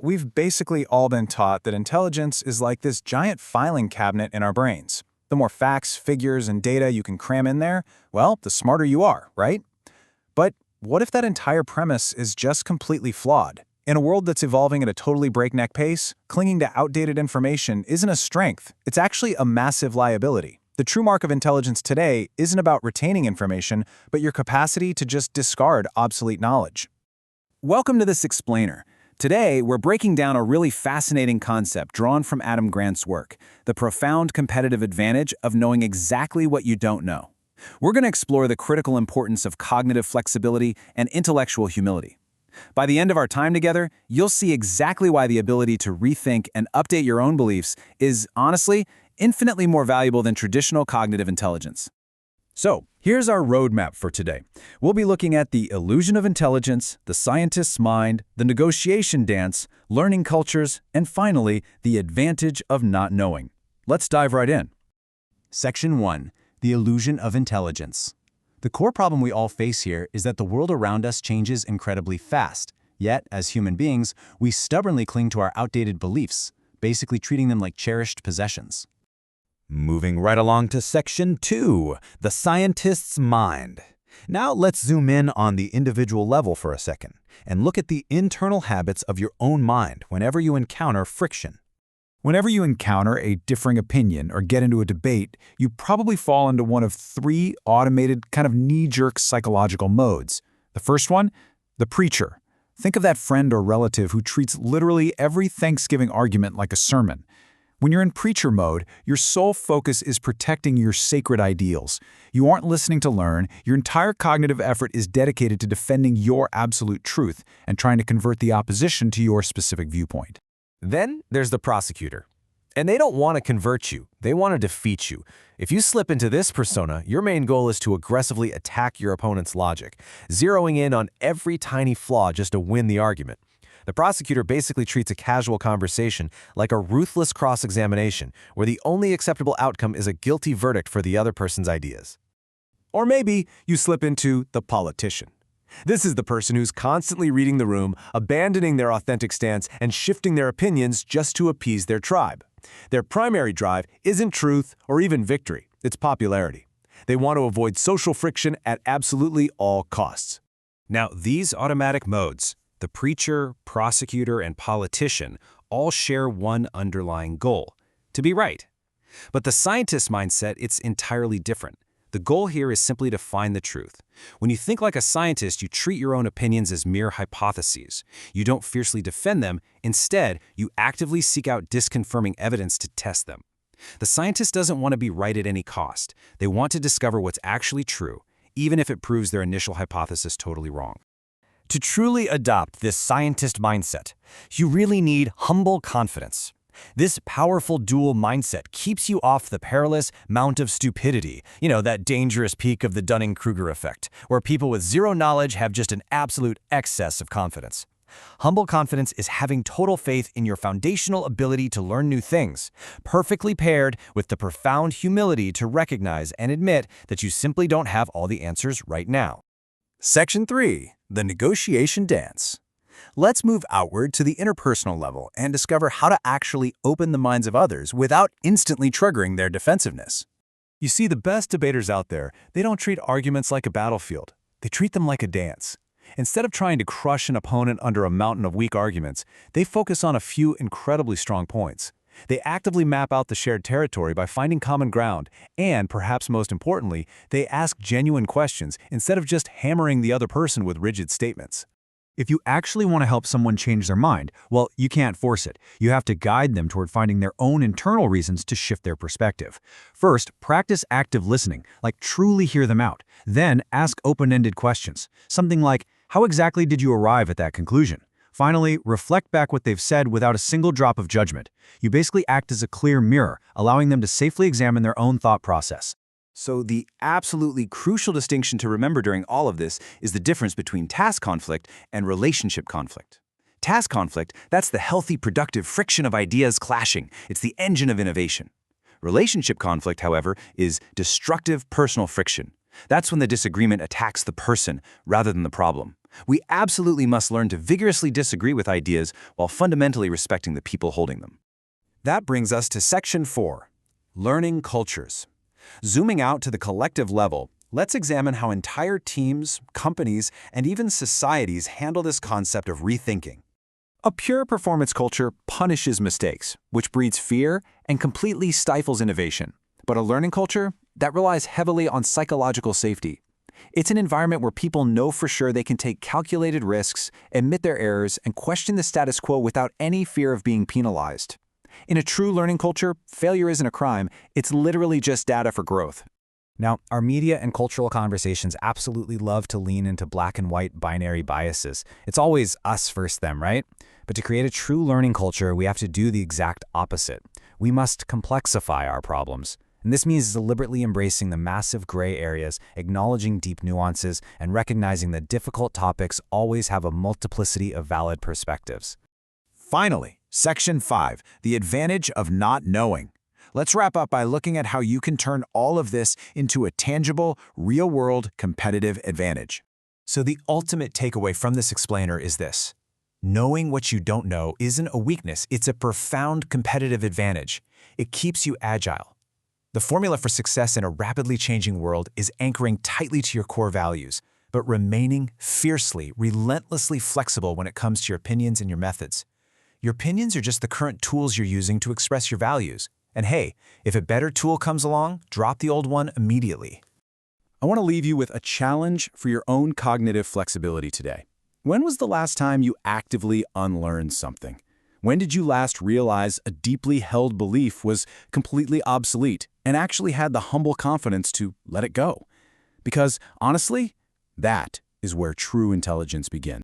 We've basically all been taught that intelligence is like this giant filing cabinet in our brains. The more facts, figures, and data you can cram in there, well, the smarter you are, right? But what if that entire premise is just completely flawed? In a world that's evolving at a totally breakneck pace, clinging to outdated information isn't a strength, it's actually a massive liability. The true mark of intelligence today isn't about retaining information, but your capacity to just discard obsolete knowledge. Welcome to this explainer. Today, we're breaking down a really fascinating concept drawn from Adam Grant's work, the profound competitive advantage of knowing exactly what you don't know. We're going to explore the critical importance of cognitive flexibility and intellectual humility. By the end of our time together, you'll see exactly why the ability to rethink and update your own beliefs is, honestly, infinitely more valuable than traditional cognitive intelligence. So, here's our roadmap for today. We'll be looking at the illusion of intelligence, the scientist's mind, the negotiation dance, learning cultures, and finally, the advantage of not knowing. Let's dive right in. Section 1. The illusion of intelligence. The core problem we all face here is that the world around us changes incredibly fast. Yet, as human beings, we stubbornly cling to our outdated beliefs, basically treating them like cherished possessions. Moving right along to Section 2, the scientist's mind. Now let's zoom in on the individual level for a second and look at the internal habits of your own mind whenever you encounter friction. Whenever you encounter a differing opinion or get into a debate, you probably fall into one of three automated, kind of knee-jerk psychological modes. The first one, the preacher. Think of that friend or relative who treats literally every Thanksgiving argument like a sermon. When you're in preacher mode, your sole focus is protecting your sacred ideals. You aren't listening to learn, your entire cognitive effort is dedicated to defending your absolute truth and trying to convert the opposition to your specific viewpoint. Then there's the prosecutor. And they don't want to convert you, they want to defeat you. If you slip into this persona, your main goal is to aggressively attack your opponent's logic, zeroing in on every tiny flaw just to win the argument. The prosecutor basically treats a casual conversation like a ruthless cross-examination, where the only acceptable outcome is a guilty verdict for the other person's ideas. Or maybe you slip into the politician. This is the person who's constantly reading the room, abandoning their authentic stance, and shifting their opinions just to appease their tribe. Their primary drive isn't truth or even victory, it's popularity. They want to avoid social friction at absolutely all costs. Now, these automatic modes, the preacher, prosecutor, and politician, all share one underlying goal: to be right. But the scientist's mindset, it's entirely different. The goal here is simply to find the truth. When you think like a scientist, you treat your own opinions as mere hypotheses. You don't fiercely defend them. Instead, you actively seek out disconfirming evidence to test them. The scientist doesn't want to be right at any cost. They want to discover what's actually true, even if it proves their initial hypothesis totally wrong. To truly adopt this scientist mindset, you really need humble confidence. This powerful dual mindset keeps you off the perilous mount of stupidity, that dangerous peak of the Dunning-Kruger effect, where people with zero knowledge have just an absolute excess of confidence. Humble confidence is having total faith in your foundational ability to learn new things, perfectly paired with the profound humility to recognize and admit that you simply don't have all the answers right now. Section 3. The negotiation dance. Let's move outward to the interpersonal level and discover how to actually open the minds of others without instantly triggering their defensiveness. You see, the best debaters out there, they don't treat arguments like a battlefield. They treat them like a dance. Instead of trying to crush an opponent under a mountain of weak arguments, they focus on a few incredibly strong points. They actively map out the shared territory by finding common ground, and perhaps most importantly, they ask genuine questions instead of just hammering the other person with rigid statements. If you actually want to help someone change their mind, well, you can't force it. You have to guide them toward finding their own internal reasons to shift their perspective. First, practice active listening, like truly hear them out. Then, ask open-ended questions. Something like, how exactly did you arrive at that conclusion? Finally, reflect back what they've said without a single drop of judgment. You basically act as a clear mirror, allowing them to safely examine their own thought process. So the absolutely crucial distinction to remember during all of this is the difference between task conflict and relationship conflict. Task conflict, that's the healthy, productive friction of ideas clashing. It's the engine of innovation. Relationship conflict, however, is destructive personal friction. That's when the disagreement attacks the person rather than the problem. We absolutely must learn to vigorously disagree with ideas while fundamentally respecting the people holding them. That brings us to Section 4, Learning Cultures. Zooming out to the collective level, let's examine how entire teams, companies, and even societies handle this concept of rethinking. A pure performance culture punishes mistakes, which breeds fear and completely stifles innovation. But a learning culture that relies heavily on psychological safety. It's an environment where people know for sure they can take calculated risks, admit their errors, and question the status quo without any fear of being penalized. In a true learning culture, failure isn't a crime, it's literally just data for growth. Now, our media and cultural conversations absolutely love to lean into black and white binary biases. It's always us versus them, right? But to create a true learning culture, we have to do the exact opposite. We must complexify our problems. And this means deliberately embracing the massive gray areas, acknowledging deep nuances, and recognizing that difficult topics always have a multiplicity of valid perspectives. Finally, Section 5, the advantage of not knowing. Let's wrap up by looking at how you can turn all of this into a tangible, real-world competitive advantage. So the ultimate takeaway from this explainer is this. Knowing what you don't know isn't a weakness, it's a profound competitive advantage. It keeps you agile. The formula for success in a rapidly changing world is anchoring tightly to your core values, but remaining fiercely, relentlessly flexible when it comes to your opinions and your methods. Your opinions are just the current tools you're using to express your values. And hey, if a better tool comes along, drop the old one immediately. I want to leave you with a challenge for your own cognitive flexibility today. When was the last time you actively unlearned something? When did you last realize a deeply held belief was completely obsolete and actually had the humble confidence to let it go? Because honestly, that is where true intelligence begins.